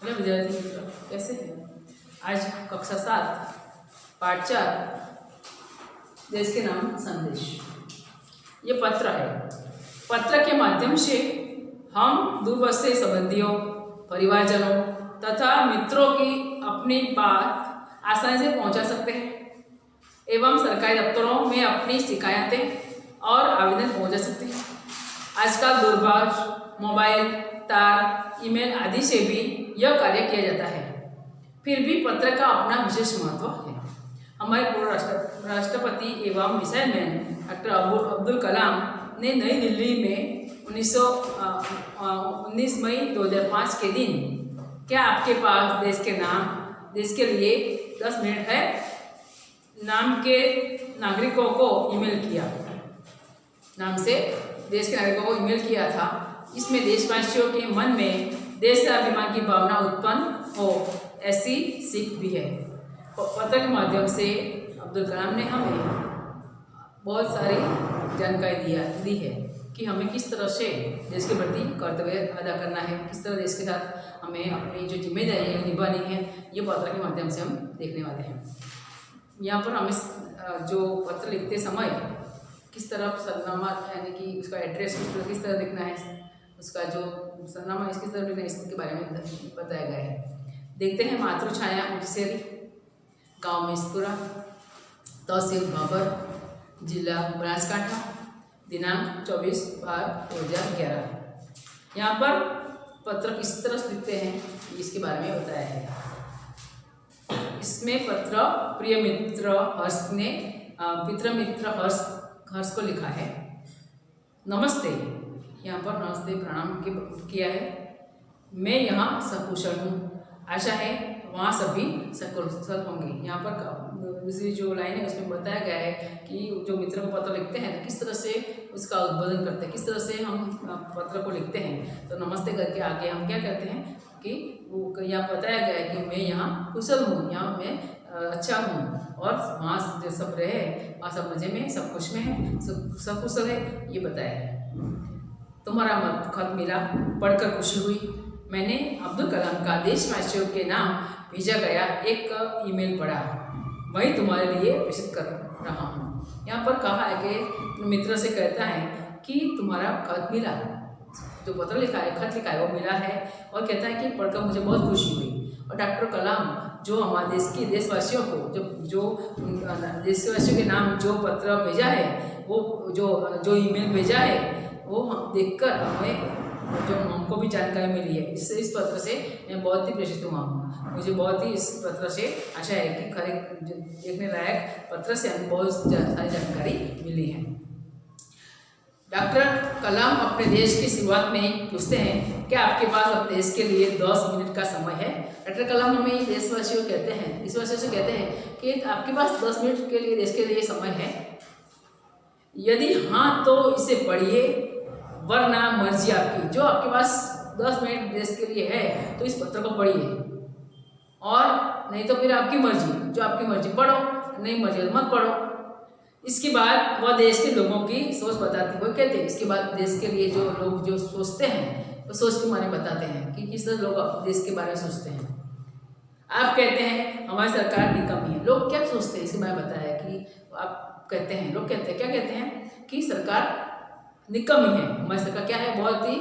Hello विद्यार्थी मित्रों, कैसे हैं? आज कक्षा 7 पाठ 4 देश के नाम संदेश। ये पत्र है। पत्र के माध्यम से हम दूरबसे संबंधियों, परिवारजनों तथा मित्रों की अपनी बात आसानी से पहुंचा सकते हैं एवं सरकारी दफ्तरों में अपनी शिकायतें और आवेदन पहुंचा सकते हैं। आजकल दूरभाष, मोबाइल, तार, ईमेल आदि से भी यह कार्य किया जाता है। फिर भी पत्र का अपना विशेष महत्व है। हमारे पूर्व राष्ट्रपति एवं missile man doctor Abdul Kalam ने नई दिल्ली में 19 मई 2005 के दिन क्या आपके पास देश के लिए 10 मिनट है नाम के नागरिकों को ईमेल किया था। इसमें देशवासियों के मन में देश स्वाभिमान की भावना उत्पन्न हो, ऐसी सीख भी है। पत्र के माध्यम से अब्दुल कलाम ने हमें बहुत सारी जानकारी दी है कि हमें किस तरह से देश के प्रति कर्तव्य अदा करना है, किस तरह देश के साथ हमें अपनी जो जिम्मेदारी है निभानी है। ये पत्र के माध्यम से हम देखने वाले हैं। यहाँ पर हमें जो पत्र लिखते समय किस तरह सरनामा यानी कि उसका एड्रेस किस तरह लिखना है, उसका जो सरनामा किस तरह लिखना है, इसके बारे में बताया गया है। देखते हैं। मातृछाया मुंशिरी, गाँव मिसपुरा, तहसील बाबर, जिला बनासकांठा, दिनांक 24/12/2011। यहाँ पर पत्र किस तरह से लिखते हैं इसके बारे में बताया है। इसमें पत्र प्रिय मित्र हर्ष ने हर्ष को लिखा है। नमस्ते, यहाँ पर नमस्ते प्रणाम किया है। मैं यहाँ सकुशल हूँ, आशा है वहाँ सभी सकुशल होंगे। यहाँ पर दूसरी जो लाइन है उसमें बताया गया है कि जो मित्र को पत्र लिखते हैं किस तरह से उसका उद्बोधन करते हैं, किस तरह से हम पत्र को लिखते हैं। तो नमस्ते करके आगे हम क्या कहते हैं कि वो यहाँ बताया गया है कि मैं यहाँ कुशल हूँ, यहाँ मैं अच्छा हूँ और वहाँ जो सब रहे वहाँ सब मज़े में, सब खुश में है, सब कुशल है, ये बताया है। तुम्हारा खत मिला, पढ़कर खुशी हुई। मैंने अब्दुल कलाम का देशवासियों के नाम भेजा गया एक ईमेल पढ़ा, वही तुम्हारे लिए प्रेषित कर रहा हूँ। यहाँ पर कहा है कि मित्र से कहता है कि तुम्हारा खत मिला, जो पत्र लिखा है, खत लिखा है वो मिला है, और कहता है कि पढ़कर मुझे बहुत खुशी हुई। और डॉक्टर कलाम जो हमारे देशवासियों को जो देशवासियों के नाम जो पत्र भेजा है, वो जो ईमेल भेजा है, वो हम देखकर हमें जो हमको भी जानकारी मिली है। इस पत्र से मैं बहुत ही प्रेरित हुआ हूँ। मुझे बहुत ही इस पत्र से आशा है कि खरे देखने लायक पत्र से हमें बहुत सारी जानकारी मिली है। डॉक्टर कलाम अपने देश की शुरुआत में ही पूछते हैं कि आपके पास अपने देश के लिए 10 मिनट का समय है। डॉक्टर कलाम हमें देशवासियों से कहते हैं कि आपके पास 10 मिनट के लिए देश के लिए समय है। यदि हाँ तो इसे पढ़िए, वरना मर्जी आपकी। जो आपके पास 10 मिनट देश के लिए है तो इस पत्र को पढ़िए, और नहीं तो फिर आपकी मर्जी, जो आपकी मर्जी पढ़ो, नहीं मर्जी तो मत पढ़ो। इसके बाद वह देश के लोगों की सोच बताती है। वो कहते हैं इसके बाद देश के लिए जो लोग जो सोचते हैं वो सोच के माने बताते हैं कि किस तरह लोग देश के बारे में सोचते हैं। आप कहते हैं हमारी सरकार निकम्मी है। लोग क्या सोचते हैं इसके बारे में बताया कि आप कहते हैं, लोग कहते हैं क्या कहते हैं कि सरकार निकम्मी है। हमारी सरकार क्या है, बहुत ही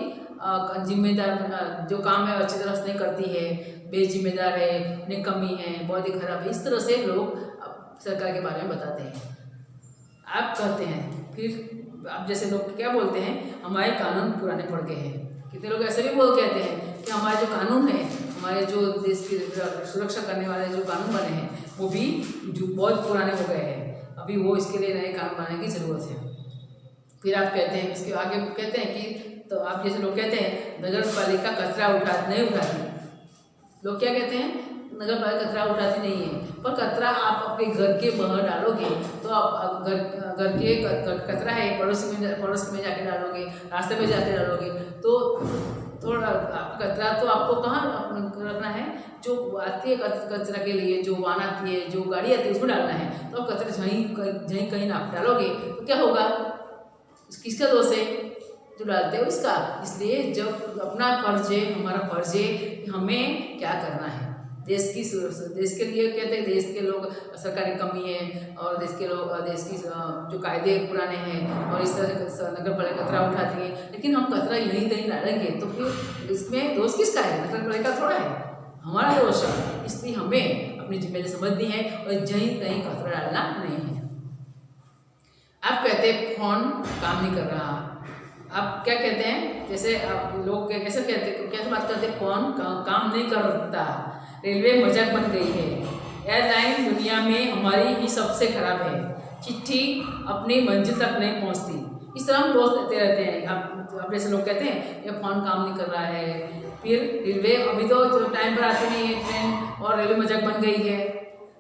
जिम्मेदार, जो काम है अच्छी तरह से नहीं करती है, बेजिम्मेदार है, निकम्मी है, बहुत ही खराब है। इस तरह से लोग सरकार के बारे में बताते हैं। आप कहते हैं, फिर आप जैसे लोग क्या बोलते हैं, हमारे कानून पुराने पड़ गए हैं। कितने लोग ऐसे भी कहते हैं कि हमारे जो कानून है, हमारे जो देश की सुरक्षा करने वाले जो कानून बने हैं वो भी जो बहुत पुराने हो गए हैं, अभी वो इसके लिए नए कानून बनाने की ज़रूरत है। फिर आप कहते हैं, इसके आगे कहते हैं कि तो आप जैसे लोग कहते हैं नगर पालिका कचरा नहीं उठाती। लोग क्या कहते हैं, नगर पालिका कचरा उठाती नहीं है, पर कचरा आप अपने घर के बाहर डालोगे तो आप घर के कचरा है पड़ोस में जाके डालोगे, रास्ते में जाके डालोगे, तो थोड़ा कचरा तो आपको कहाँ रखना है, जो आती है कचरा के लिए, जो वाहन आती है, जो गाड़ी आती है उसमें डालना है। तो आप कचरा जहीं कहीं ना आप डालोगे तो क्या होगा, किसका दोष है, जो डालते हैं उसका। इसलिए जब अपना फर्ज है, हमारा फर्ज है कि हमें क्या करना है, देश के लिए कहते हैं, देश के लोग सरकारी कमी है और देश की जो कायदे पुराने हैं और इस तरह से नगर पालिका कचरा उठाती है, लेकिन हम कचरा यहीं कहीं डालेंगे तो फिर इसमें दोष किसका है? नगर पालिका थोड़ा है, हमारा दोष है। इसलिए हमें अपनी जिम्मेदारी समझनी है और यहीं कहीं कचरा डालना नहीं है। आप कहते हैं फोन काम नहीं कर रहा, आप क्या कहते हैं, जैसे आप लोग कैसे कहते हैं, कैसे बात करते हैं, फोन काम नहीं करता, रेलवे मजाक बन गई है, एयरलाइन दुनिया में हमारी ही सबसे खराब है, चिट्ठी अपनी मंजिल तक नहीं पहुंचती। इस तरह हम दोस्त देते रहते हैं। आप जैसे लोग कहते हैं ये फोन काम नहीं कर रहा है, फिर रेलवे अभी तो टाइम पर आती नहीं है ट्रेन और रेलवे मजाक बन गई है,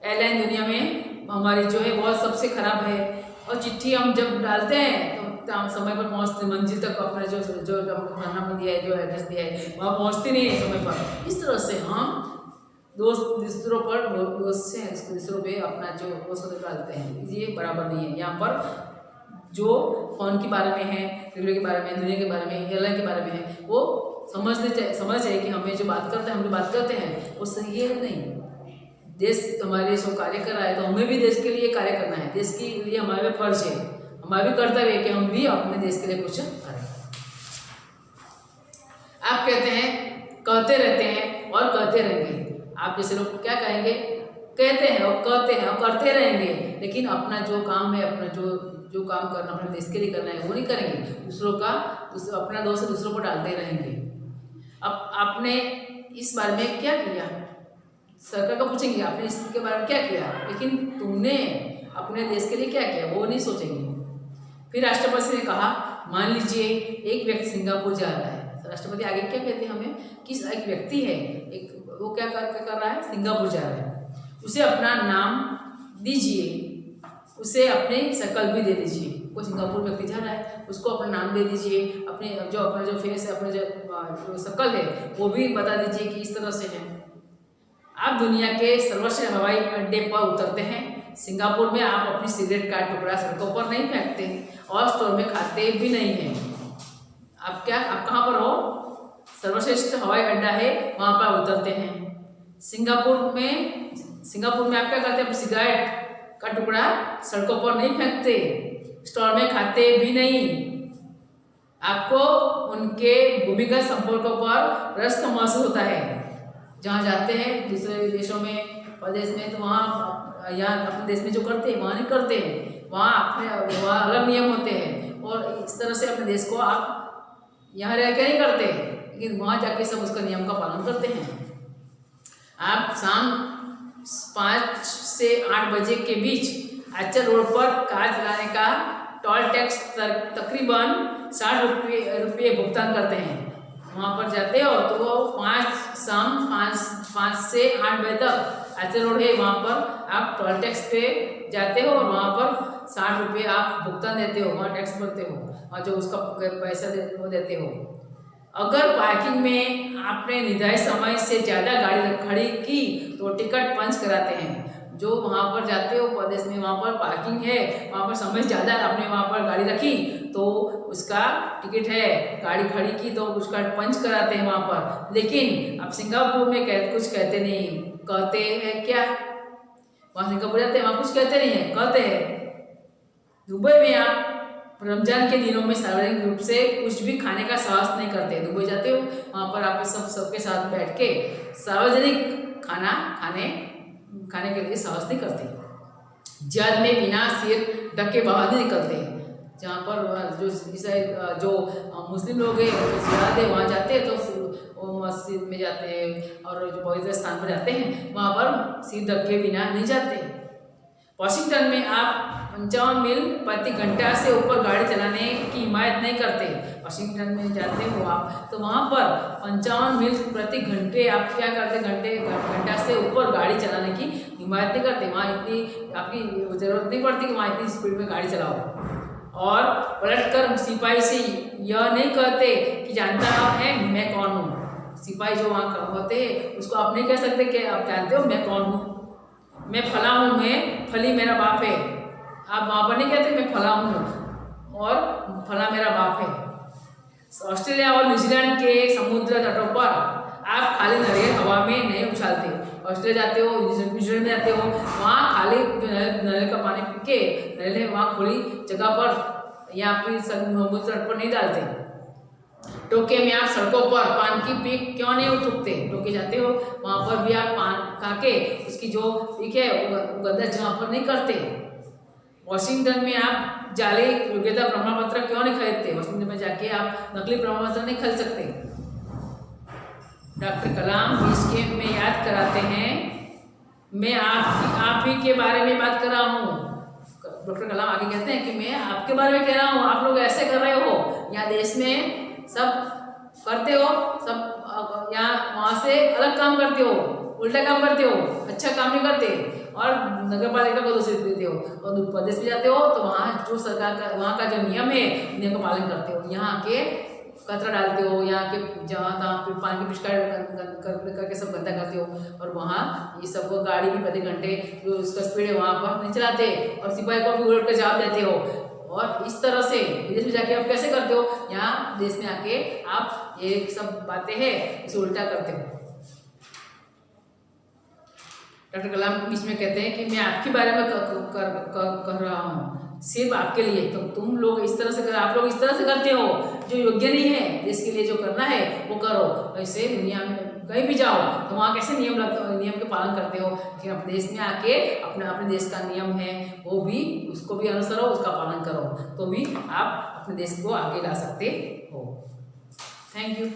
एयरलाइन दुनिया में हमारी जो है बहुत सबसे खराब है, और चिट्ठी हम जब डालते हैं तो समय पर पहुँचते, मंजिल तक अपना जो खाना दिया है, जो एड्रेस दिया है वहाँ पहुँचती नहीं है समय पर। इस तरह से हम दूसरों पे अपना जो दोस्त डालते हैं, ये बराबर नहीं है। यहाँ पर जो फोन के बारे में है, रेलवे के बारे में, दुनिया के बारे में, एयरलाइन के बारे में है, वो समझ जाए कि हमें जो बात करते हैं, हम जो बात करते हैं वो सही है नहीं। देश हमारे लिए कार्य कर रहा है तो हमें भी देश के लिए कार्य करना है, देश के लिए हमारे फर्ज है, हमारा भी कर्तव्य है कि हम भी अपने देश के लिए कुछ करें। आप कहते हैं, कहते रहते हैं और कहते रहेंगे। आप जैसे लोग क्या कहेंगे, कहते हैं और कहते हैं और करते रहेंगे, लेकिन अपना जो काम है, अपना जो काम करना अपने देश के लिए करना है वो नहीं करेंगे, अपना दोष दूसरों को डालते रहेंगे। अब आपने इस बारे में क्या किया, सरकार को पूछेंगे आपने इसके बारे में क्या किया, लेकिन तुमने अपने देश के लिए क्या किया वो नहीं सोचेंगे। फिर राष्ट्रपति ने कहा, मान लीजिए एक व्यक्ति सिंगापुर जा रहा है, राष्ट्रपति आगे क्या कहते हैं हमें कि एक व्यक्ति है, वो क्या कर रहा है, सिंगापुर जा रहा है, उसे अपना नाम दीजिए, उसे अपनी शक्ल भी दे दीजिए। कोई सिंगापुर व्यक्ति जा रहा है, उसको अपना नाम दे दीजिए, अपना जो फेस है, अपना जो शक्ल है वो भी बता दीजिए कि इस तरह से है। आप दुनिया के सर्वश्रेष्ठ हवाई अड्डे पर उतरते हैं, सिंगापुर में आप अपनी सिगरेट का टुकड़ा सड़कों पर नहीं फेंकते और स्टोर में खाते भी नहीं हैं। आप कहाँ पर हो, सर्वश्रेष्ठ हवाई अड्डा है वहाँ पर उतरते हैं। सिंगापुर में आप क्या करते हैं, सिगरेट का टुकड़ा सड़कों पर नहीं फेंकते, स्टोर में खाते भी नहीं। आपको उनके भूमिगत संपर्कों पर रस महसूस होता है। जहाँ जाते हैं दूसरे देशों में, प्रदेश में, तो वहाँ यहाँ अपने देश में जो करते हैं वहाँ नहीं करते हैं, वहाँ अलग नियम होते हैं और इस तरह से अपने देश को आप यहाँ रह के नहीं करते, लेकिन वहाँ जाके सब उसका नियम का पालन करते हैं। आप शाम 5 से 8 बजे के बीच आचल रोड पर कार चलाने का टोल टैक्स तकरीबन 60 रुपये भुगतान करते हैं। वहाँ पर जाते हो तो वो शाम 5 से 8 बजे तक आचल रोड है, वहाँ पर आप टोल टैक्स पे जाते हो और वहाँ पर 60 रुपये आप भुगतान देते हो, वहाँ टैक्स भरते हो और जो उसका पैसा वो देते हो। अगर पार्किंग में आपने निर्धारित समय से ज़्यादा गाड़ी खड़ी की तो टिकट पंच कराते हैं। जो वहाँ पर जाते हो प्रदेश में, वहाँ पर पार्किंग है, वहाँ पर समय ज़्यादा आपने वहाँ पर गाड़ी रखी तो उसका टिकट है, गाड़ी खड़ी की तो उसका पंच कराते हैं वहाँ पर। लेकिन अब सिंगापुर में कुछ कहते नहीं, कहते हैं क्या, वहाँ सिंगापुर जाते हैं वहाँ कुछ कहते नहीं है, कहते हैं। दुबई में आप रमजान के दिनों में सार्वजनिक रूप से कुछ भी खाने का साहस नहीं करते। दुबई जाते हो वहाँ पर आप सबके साथ बैठ के सार्वजनिक खाना खाने के लिए साहस नहीं करते। जद में बिना सिर ढके बाहर नहीं निकलते। जहाँ पर जो मुस्लिम लोग हैं जिहाद है वहाँ जाते हैं तो मस्जिद में जाते हैं और जो पवित्र स्थान पर जाते हैं वहाँ पर सिर ढके बिना नहीं जाते। वाशिंगटन में आप 55 मील प्रति घंटा से ऊपर गाड़ी चलाने की हिमायत नहीं करते। वाशिंगटन में जाते हो आप तो वहाँ पर 55 मील प्रति घंटे आप क्या करते, घंटा से ऊपर गाड़ी चलाने की हिमायत नहीं करते। वहाँ इतनी आपकी ज़रूरत नहीं पड़ती कि वहाँ इतनी स्पीड में गाड़ी चलाओ। और पलटकर सिपाही से यह नहीं कहते कि जानता है मैं कौन हूँ। सिपाही जो वहाँ होते हैं उसको आप नहीं कह सकते कि आप जानते हो मैं कौन हूँ, मैं फला हूँ, मैं फली मेरा बाप है। आप वहाँ पर नहीं कहते मैं फला हूँ और फला मेरा बाप है। ऑस्ट्रेलिया और न्यूजीलैंड के समुद्र तटों पर आप खाली नारियल हवा में नहीं उछालते। ऑस्ट्रेलिया जाते हो, न्यूजीलैंड में जाते हो, वहाँ खाली जो नारियल का पानी पी के नारियल वहाँ खुली जगह पर या फिर समुद्र तट पर नहीं डालते। टोक्यो में आप सड़कों पर पान की पीक क्यों नहीं थूकते? टोक्यो जाते हो, वहाँ पर भी आप पान खा के उसकी जो पीक है वो गंदा जगह पर नहीं करते। वॉशिंगटन में आप जाली योग्यता प्रमाण पत्र क्यों नहीं खरीदते? वॉशिंगटन में जाके आप नकली प्रमाण पत्र नहीं खरीद सकते। डॉक्टर कलाम इसके में याद कराते हैं, मैं आप ही के बारे में बात कर रहा हूँ। डॉक्टर कलाम आगे कहते हैं कि मैं आपके बारे में कह रहा हूँ, आप लोग ऐसे कर रहे हो, यहाँ देश में सब करते हो, सब यहाँ वहाँ से अलग काम करते हो, उल्टा काम करते हो, अच्छा काम नहीं करते और नगर पालिका को दोष देते हो। और प्रदेश में जाते हो तो वहाँ जो सरकार का वहाँ का जो नियम है नियम का पालन करते हो। यहाँ के कचरा डालते हो, यहाँ के जहाँ तहाँ पे पानी की पिचकारी करके सब गंदा करते हो और वहाँ ये सब गाड़ी भी प्रति घंटे जो उसका स्पीड है वहाँ पर नहीं चलाते और सिपाही को भी उलट कर जवाब देते हो। और इस तरह से विदेश में जाके आप कैसे करते हो? यहाँ देश में आके आप ये सब बातें हैं इसे उल्टा करते हो। डॉक्टर कलाम बीच में कहते हैं कि मैं आपके बारे में कर रहा हूँ, सिर्फ आपके लिए। तो तुम लोग इस तरह से आप लोग इस तरह से करते हो जो योग्य नहीं है। देश के लिए जो करना है वो करो। ऐसे दुनिया में कहीं भी जाओ तो वहाँ कैसे नियम के पालन करते हो, लेकिन अपने देश में आके अपने देश का नियम है वो भी उसको भी अनुसरो, उसका पालन करो, तो भी आप अपने देश को आगे ला सकते हो। Thank you.